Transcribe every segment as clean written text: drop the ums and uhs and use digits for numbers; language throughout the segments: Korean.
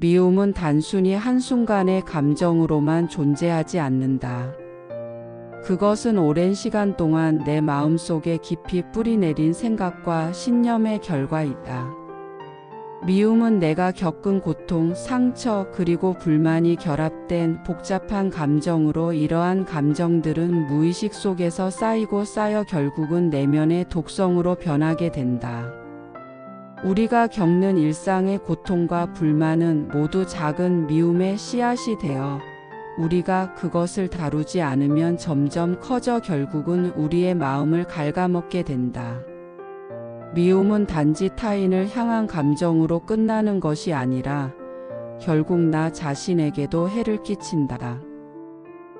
미움은 단순히 한순간의 감정으로만 존재하지 않는다. 그것은 오랜 시간 동안 내 마음속에 깊이 뿌리내린 생각과 신념의 결과이다. 미움은 내가 겪은 고통, 상처, 그리고 불만이 결합된 복잡한 감정으로 이러한 감정들은 무의식 속에서 쌓이고 쌓여 결국은 내면의 독성으로 변하게 된다. 우리가 겪는 일상의 고통과 불만은 모두 작은 미움의 씨앗이 되어 우리가 그것을 다루지 않으면 점점 커져 결국은 우리의 마음을 갉아먹게 된다. 미움은 단지 타인을 향한 감정으로 끝나는 것이 아니라 결국 나 자신에게도 해를 끼친다.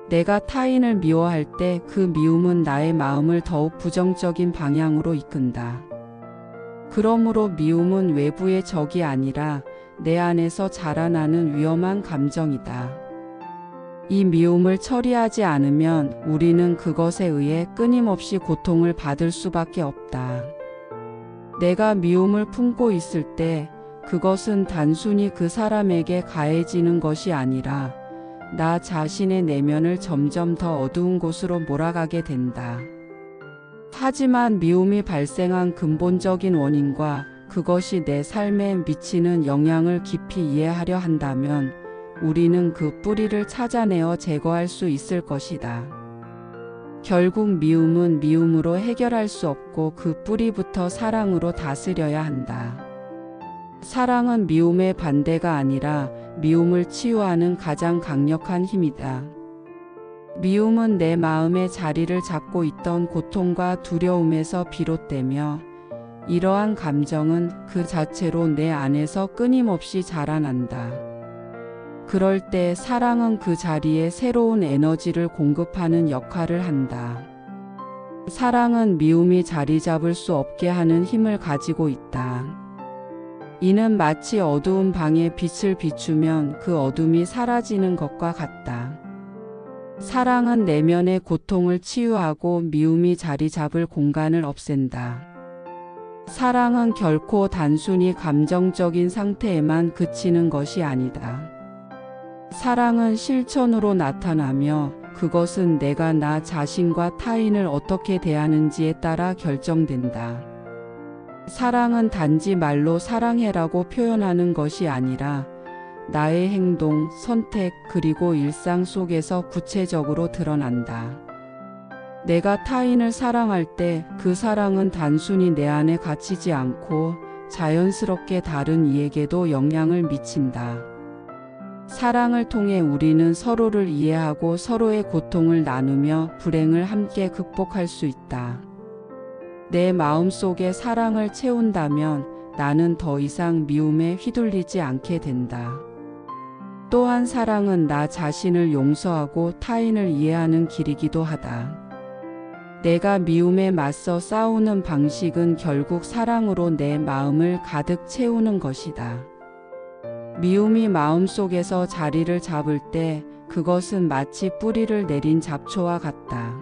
내가 타인을 미워할 때 그 미움은 나의 마음을 더욱 부정적인 방향으로 이끈다. 그러므로 미움은 외부의 적이 아니라 내 안에서 자라나는 위험한 감정이다. 이 미움을 처리하지 않으면 우리는 그것에 의해 끊임없이 고통을 받을 수밖에 없다. 내가 미움을 품고 있을 때 그것은 단순히 그 사람에게 가해지는 것이 아니라 나 자신의 내면을 점점 더 어두운 곳으로 몰아가게 된다. 하지만 미움이 발생한 근본적인 원인과 그것이 내 삶에 미치는 영향을 깊이 이해하려 한다면 우리는 그 뿌리를 찾아내어 제거할 수 있을 것이다. 결국 미움은 미움으로 해결할 수 없고 그 뿌리부터 사랑으로 다스려야 한다. 사랑은 미움의 반대가 아니라 미움을 치유하는 가장 강력한 힘이다. 미움은 내 마음의 자리를 잡고 있던 고통과 두려움에서 비롯되며 이러한 감정은 그 자체로 내 안에서 끊임없이 자라난다. 그럴 때 사랑은 그 자리에 새로운 에너지를 공급하는 역할을 한다. 사랑은 미움이 자리 잡을 수 없게 하는 힘을 가지고 있다. 이는 마치 어두운 방에 빛을 비추면 그 어둠이 사라지는 것과 같다. 사랑은 내면의 고통을 치유하고 미움이 자리 잡을 공간을 없앤다. 사랑은 결코 단순히 감정적인 상태에만 그치는 것이 아니다. 사랑은 실천으로 나타나며 그것은 내가 나 자신과 타인을 어떻게 대하는지에 따라 결정된다. 사랑은 단지 말로 사랑해라고 표현하는 것이 아니라 나의 행동, 선택, 그리고 일상 속에서 구체적으로 드러난다. 내가 타인을 사랑할 때 그 사랑은 단순히 내 안에 갇히지 않고 자연스럽게 다른 이에게도 영향을 미친다. 사랑을 통해 우리는 서로를 이해하고 서로의 고통을 나누며 불행을 함께 극복할 수 있다. 내 마음속에 사랑을 채운다면 나는 더 이상 미움에 휘둘리지 않게 된다. 또한 사랑은 나 자신을 용서하고 타인을 이해하는 길이기도 하다. 내가 미움에 맞서 싸우는 방식은 결국 사랑으로 내 마음을 가득 채우는 것이다. 미움이 마음속에서 자리를 잡을 때 그것은 마치 뿌리를 내린 잡초와 같다.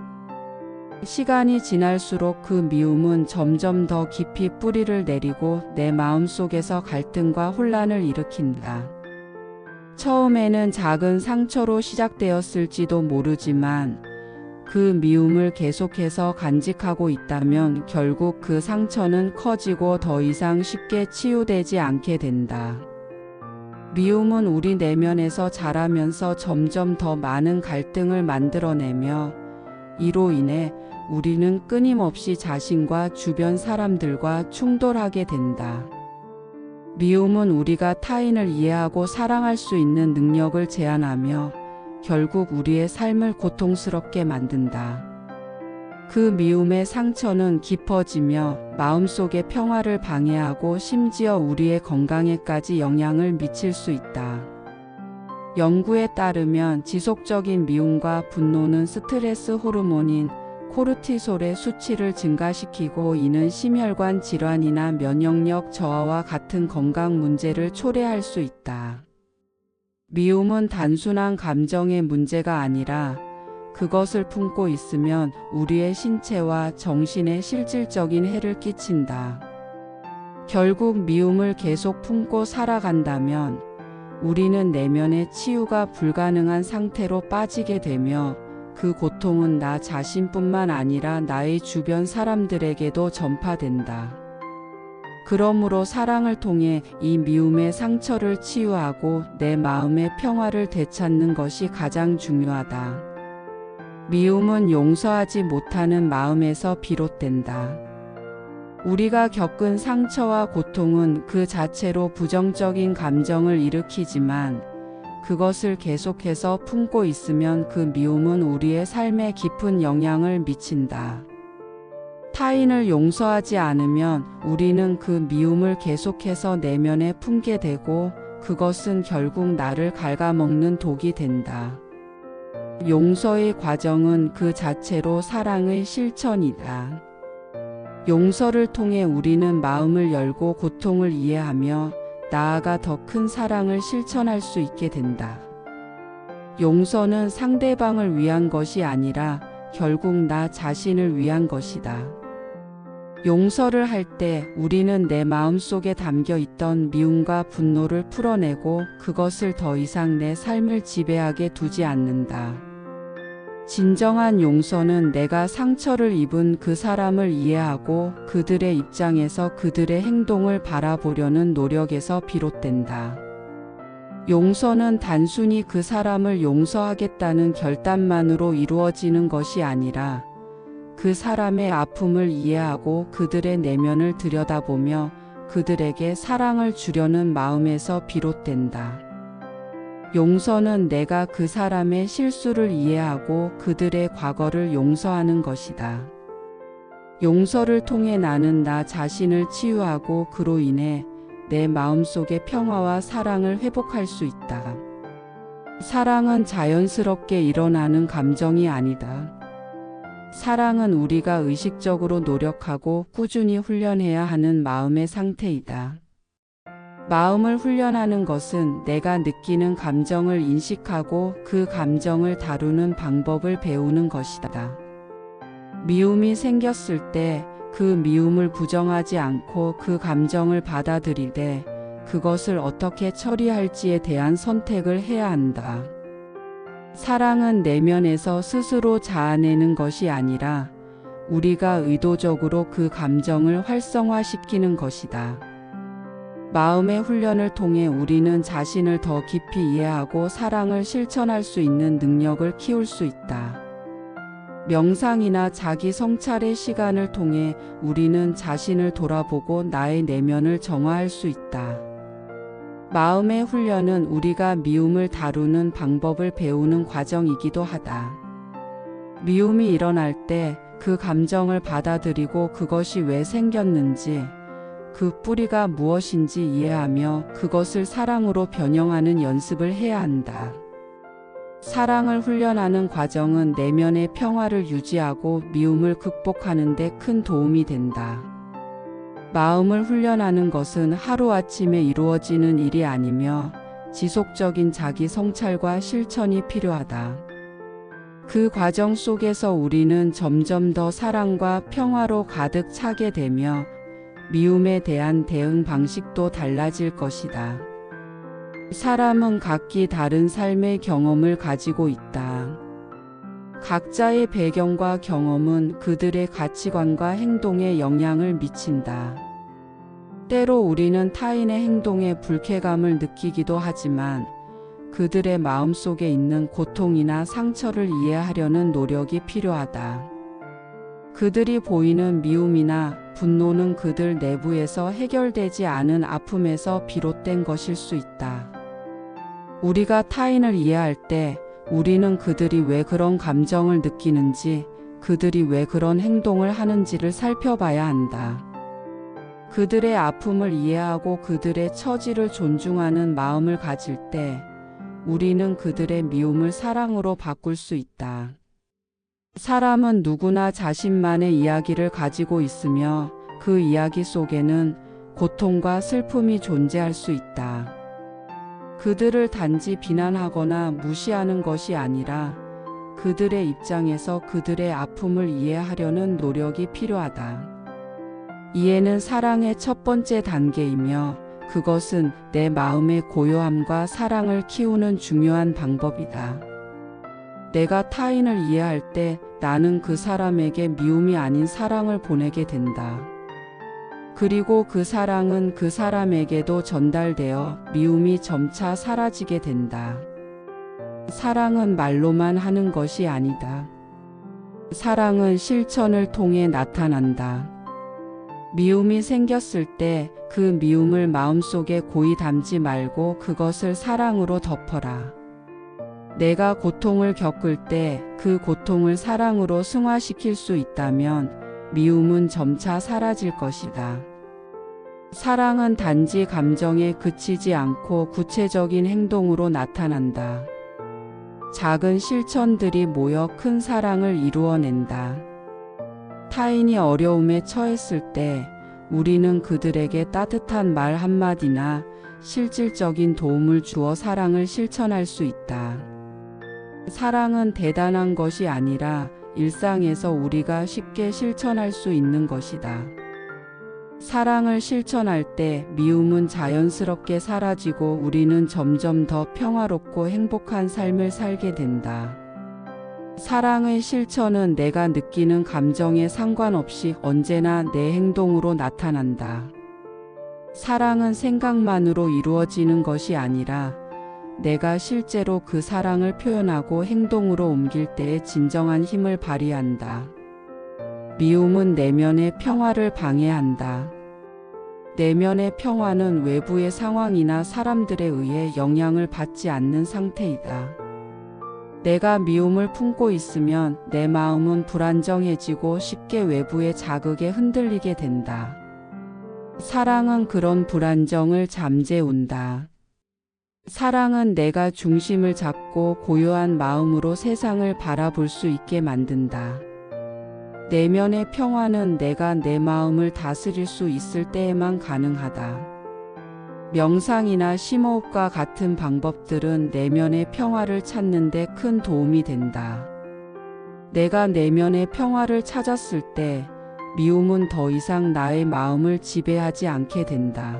시간이 지날수록 그 미움은 점점 더 깊이 뿌리를 내리고 내 마음속에서 갈등과 혼란을 일으킨다. 처음에는 작은 상처로 시작되었을지도 모르지만 그 미움을 계속해서 간직하고 있다면 결국 그 상처는 커지고 더 이상 쉽게 치유되지 않게 된다. 미움은 우리 내면에서 자라면서 점점 더 많은 갈등을 만들어내며 이로 인해 우리는 끊임없이 자신과 주변 사람들과 충돌하게 된다. 미움은 우리가 타인을 이해하고 사랑할 수 있는 능력을 제한하며 결국 우리의 삶을 고통스럽게 만든다. 그 미움의 상처는 깊어지며 마음속의 평화를 방해하고 심지어 우리의 건강에까지 영향을 미칠 수 있다. 연구에 따르면 지속적인 미움과 분노는 스트레스 호르몬인 코르티솔의 수치를 증가시키고 이는 심혈관 질환이나 면역력 저하와 같은 건강 문제를 초래할 수 있다. 미움은 단순한 감정의 문제가 아니라 그것을 품고 있으면 우리의 신체와 정신에 실질적인 해를 끼친다. 결국 미움을 계속 품고 살아간다면 우리는 내면의 치유가 불가능한 상태로 빠지게 되며 그 고통은 나 자신뿐만 아니라 나의 주변 사람들에게도 전파된다. 그러므로 사랑을 통해 이 미움의 상처를 치유하고 내 마음의 평화를 되찾는 것이 가장 중요하다. 미움은 용서하지 못하는 마음에서 비롯된다. 우리가 겪은 상처와 고통은 그 자체로 부정적인 감정을 일으키지만 그것을 계속해서 품고 있으면 그 미움은 우리의 삶에 깊은 영향을 미친다. 타인을 용서하지 않으면 우리는 그 미움을 계속해서 내면에 품게 되고 그것은 결국 나를 갉아먹는 독이 된다. 용서의 과정은 그 자체로 사랑의 실천이다. 용서를 통해 우리는 마음을 열고 고통을 이해하며 나아가 더 큰 사랑을 실천할 수 있게 된다. 용서는 상대방을 위한 것이 아니라 결국 나 자신을 위한 것이다. 용서를 할 때 우리는 내 마음속에 담겨 있던 미움과 분노를 풀어내고 그것을 더 이상 내 삶을 지배하게 두지 않는다. 진정한 용서는 내가 상처를 입은 그 사람을 이해하고 그들의 입장에서 그들의 행동을 바라보려는 노력에서 비롯된다. 용서는 단순히 그 사람을 용서하겠다는 결단만으로 이루어지는 것이 아니라 그 사람의 아픔을 이해하고 그들의 내면을 들여다보며 그들에게 사랑을 주려는 마음에서 비롯된다. 용서는 내가 그 사람의 실수를 이해하고 그들의 과거를 용서하는 것이다. 용서를 통해 나는 나 자신을 치유하고 그로 인해 내 마음속의 평화와 사랑을 회복할 수 있다. 사랑은 자연스럽게 일어나는 감정이 아니다. 사랑은 우리가 의식적으로 노력하고 꾸준히 훈련해야 하는 마음의 상태이다. 마음을 훈련하는 것은 내가 느끼는 감정을 인식하고 그 감정을 다루는 방법을 배우는 것이다. 미움이 생겼을 때 그 미움을 부정하지 않고 그 감정을 받아들이되 그것을 어떻게 처리할지에 대한 선택을 해야 한다. 사랑은 내면에서 스스로 자아내는 것이 아니라 우리가 의도적으로 그 감정을 활성화시키는 것이다. 마음의 훈련을 통해 우리는 자신을 더 깊이 이해하고 사랑을 실천할 수 있는 능력을 키울 수 있다. 명상이나 자기 성찰의 시간을 통해 우리는 자신을 돌아보고 나의 내면을 정화할 수 있다. 마음의 훈련은 우리가 미움을 다루는 방법을 배우는 과정이기도 하다. 미움이 일어날 때 그 감정을 받아들이고 그것이 왜 생겼는지, 그 뿌리가 무엇인지 이해하며 그것을 사랑으로 변형하는 연습을 해야 한다. 사랑을 훈련하는 과정은 내면의 평화를 유지하고 미움을 극복하는 데 큰 도움이 된다. 마음을 훈련하는 것은 하루아침에 이루어지는 일이 아니며 지속적인 자기 성찰과 실천이 필요하다. 그 과정 속에서 우리는 점점 더 사랑과 평화로 가득 차게 되며 미움에 대한 대응 방식도 달라질 것이다. 사람은 각기 다른 삶의 경험을 가지고 있다. 각자의 배경과 경험은 그들의 가치관과 행동에 영향을 미친다. 때로 우리는 타인의 행동에 불쾌감을 느끼기도 하지만 그들의 마음속에 있는 고통이나 상처를 이해하려는 노력이 필요하다. 그들이 보이는 미움이나 분노는 그들 내부에서 해결되지 않은 아픔에서 비롯된 것일 수 있다. 우리가 타인을 이해할 때 우리는 그들이 왜 그런 감정을 느끼는지, 그들이 왜 그런 행동을 하는지를 살펴봐야 한다. 그들의 아픔을 이해하고 그들의 처지를 존중하는 마음을 가질 때 우리는 그들의 미움을 사랑으로 바꿀 수 있다. 사람은 누구나 자신만의 이야기를 가지고 있으며 그 이야기 속에는 고통과 슬픔이 존재할 수 있다. 그들을 단지 비난하거나 무시하는 것이 아니라 그들의 입장에서 그들의 아픔을 이해하려는 노력이 필요하다. 이해는 사랑의 첫 번째 단계이며 그것은 내 마음의 고요함과 사랑을 키우는 중요한 방법이다. 내가 타인을 이해할 때 나는 그 사람에게 미움이 아닌 사랑을 보내게 된다. 그리고 그 사랑은 그 사람에게도 전달되어 미움이 점차 사라지게 된다. 사랑은 말로만 하는 것이 아니다. 사랑은 실천을 통해 나타난다. 미움이 생겼을 때 그 미움을 마음속에 고이 담지 말고 그것을 사랑으로 덮어라. 내가 고통을 겪을 때 그 고통을 사랑으로 승화시킬 수 있다면 미움은 점차 사라질 것이다. 사랑은 단지 감정에 그치지 않고 구체적인 행동으로 나타난다. 작은 실천들이 모여 큰 사랑을 이루어낸다. 타인이 어려움에 처했을 때 우리는 그들에게 따뜻한 말 한마디나 실질적인 도움을 주어 사랑을 실천할 수 있다. 사랑은 대단한 것이 아니라 일상에서 우리가 쉽게 실천할 수 있는 것이다. 사랑을 실천할 때 미움은 자연스럽게 사라지고 우리는 점점 더 평화롭고 행복한 삶을 살게 된다. 사랑의 실천은 내가 느끼는 감정에 상관없이 언제나 내 행동으로 나타난다. 사랑은 생각만으로 이루어지는 것이 아니라 내가 실제로 그 사랑을 표현하고 행동으로 옮길 때에 진정한 힘을 발휘한다. 미움은 내면의 평화를 방해한다. 내면의 평화는 외부의 상황이나 사람들에 의해 영향을 받지 않는 상태이다. 내가 미움을 품고 있으면 내 마음은 불안정해지고 쉽게 외부의 자극에 흔들리게 된다. 사랑은 그런 불안정을 잠재운다. 사랑은 내가 중심을 잡고 고요한 마음으로 세상을 바라볼 수 있게 만든다. 내면의 평화는 내가 내 마음을 다스릴 수 있을 때에만 가능하다. 명상이나 심호흡과 같은 방법들은 내면의 평화를 찾는 데 큰 도움이 된다. 내가 내면의 평화를 찾았을 때 미움은 더 이상 나의 마음을 지배하지 않게 된다.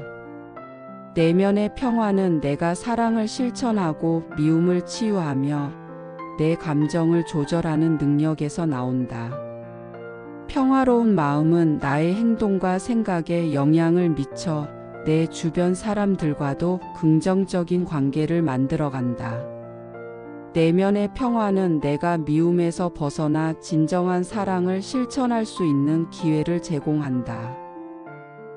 내면의 평화는 내가 사랑을 실천하고 미움을 치유하며 내 감정을 조절하는 능력에서 나온다. 평화로운 마음은 나의 행동과 생각에 영향을 미쳐 내 주변 사람들과도 긍정적인 관계를 만들어간다. 내면의 평화는 내가 미움에서 벗어나 진정한 사랑을 실천할 수 있는 기회를 제공한다.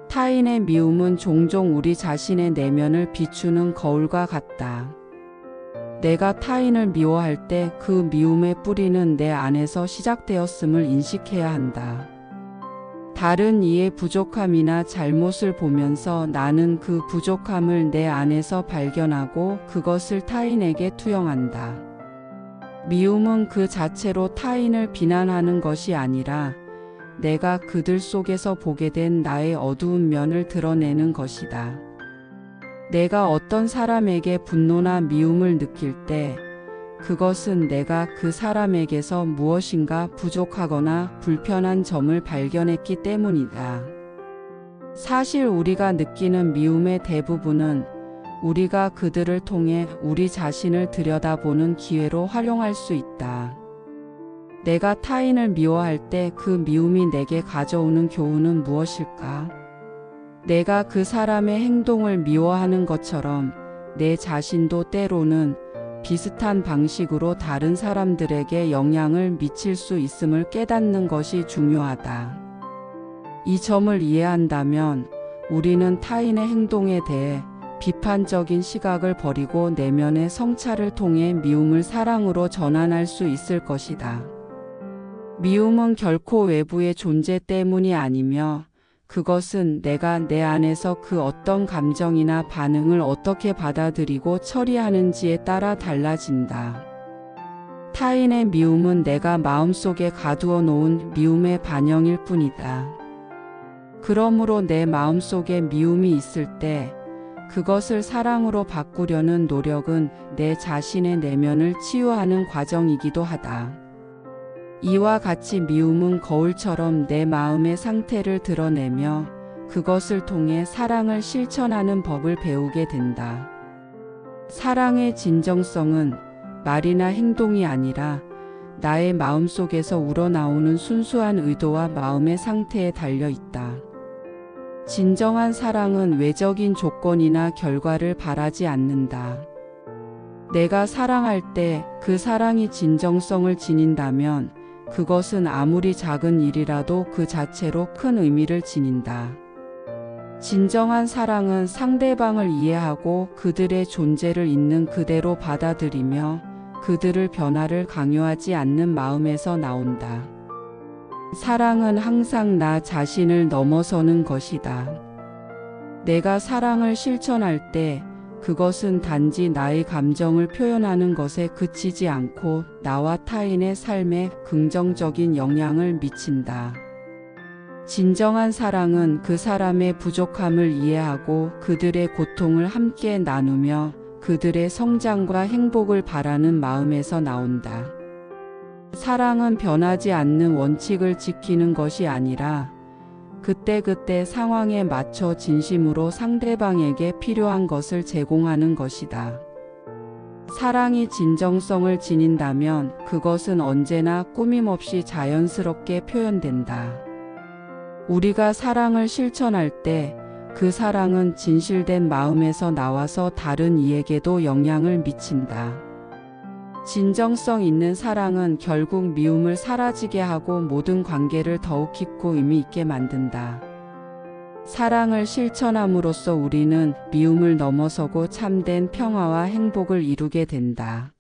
타인의 미움은 종종 우리 자신의 내면을 비추는 거울과 같다. 내가 타인을 미워할 때 그 미움의 뿌리는 내 안에서 시작되었음을 인식해야 한다. 다른 이의 부족함이나 잘못을 보면서 나는 그 부족함을 내 안에서 발견하고 그것을 타인에게 투영한다. 미움은 그 자체로 타인을 비난하는 것이 아니라 내가 그들 속에서 보게 된 나의 어두운 면을 드러내는 것이다. 내가 어떤 사람에게 분노나 미움을 느낄 때 그것은 내가 그 사람에게서 무엇인가 부족하거나 불편한 점을 발견했기 때문이다. 사실 우리가 느끼는 미움의 대부분은 우리가 그들을 통해 우리 자신을 들여다보는 기회로 활용할 수 있다. 내가 타인을 미워할 때 그 미움이 내게 가져오는 교훈은 무엇일까? 내가 그 사람의 행동을 미워하는 것처럼 내 자신도 때로는 비슷한 방식으로 다른 사람들에게 영향을 미칠 수 있음을 깨닫는 것이 중요하다. 이 점을 이해한다면 우리는 타인의 행동에 대해 비판적인 시각을 버리고 내면의 성찰을 통해 미움을 사랑으로 전환할 수 있을 것이다. 미움은 결코 외부의 존재 때문이 아니며 그것은 내가 내 안에서 그 어떤 감정이나 반응을 어떻게 받아들이고 처리하는지에 따라 달라진다. 타인의 미움은 내가 마음속에 가두어 놓은 미움의 반영일 뿐이다. 그러므로 내 마음속에 미움이 있을 때 그것을 사랑으로 바꾸려는 노력은 내 자신의 내면을 치유하는 과정이기도 하다. 이와 같이 미움은 거울처럼 내 마음의 상태를 드러내며 그것을 통해 사랑을 실천하는 법을 배우게 된다. 사랑의 진정성은 말이나 행동이 아니라 나의 마음속에서 우러나오는 순수한 의도와 마음의 상태에 달려 있다. 진정한 사랑은 외적인 조건이나 결과를 바라지 않는다. 내가 사랑할 때 그 사랑이 진정성을 지닌다면 그것은 아무리 작은 일이라도 그 자체로 큰 의미를 지닌다. 진정한 사랑은 상대방을 이해하고 그들의 존재를 있는 그대로 받아들이며 그들을 변화를 강요하지 않는 마음에서 나온다. 사랑은 항상 나 자신을 넘어서는 것이다. 내가 사랑을 실천할 때 그것은 단지 나의 감정을 표현하는 것에 그치지 않고 나와 타인의 삶에 긍정적인 영향을 미친다. 진정한 사랑은 그 사람의 부족함을 이해하고 그들의 고통을 함께 나누며 그들의 성장과 행복을 바라는 마음에서 나온다. 사랑은 변하지 않는 원칙을 지키는 것이 아니라 그때그때 상황에 맞춰 진심으로 상대방에게 필요한 것을 제공하는 것이다. 사랑이 진정성을 지닌다면 그것은 언제나 꾸밈없이 자연스럽게 표현된다. 우리가 사랑을 실천할 때 그 사랑은 진실된 마음에서 나와서 다른 이에게도 영향을 미친다. 진정성 있는 사랑은 결국 미움을 사라지게 하고 모든 관계를 더욱 깊고 의미 있게 만든다. 사랑을 실천함으로써 우리는 미움을 넘어서고 참된 평화와 행복을 이루게 된다.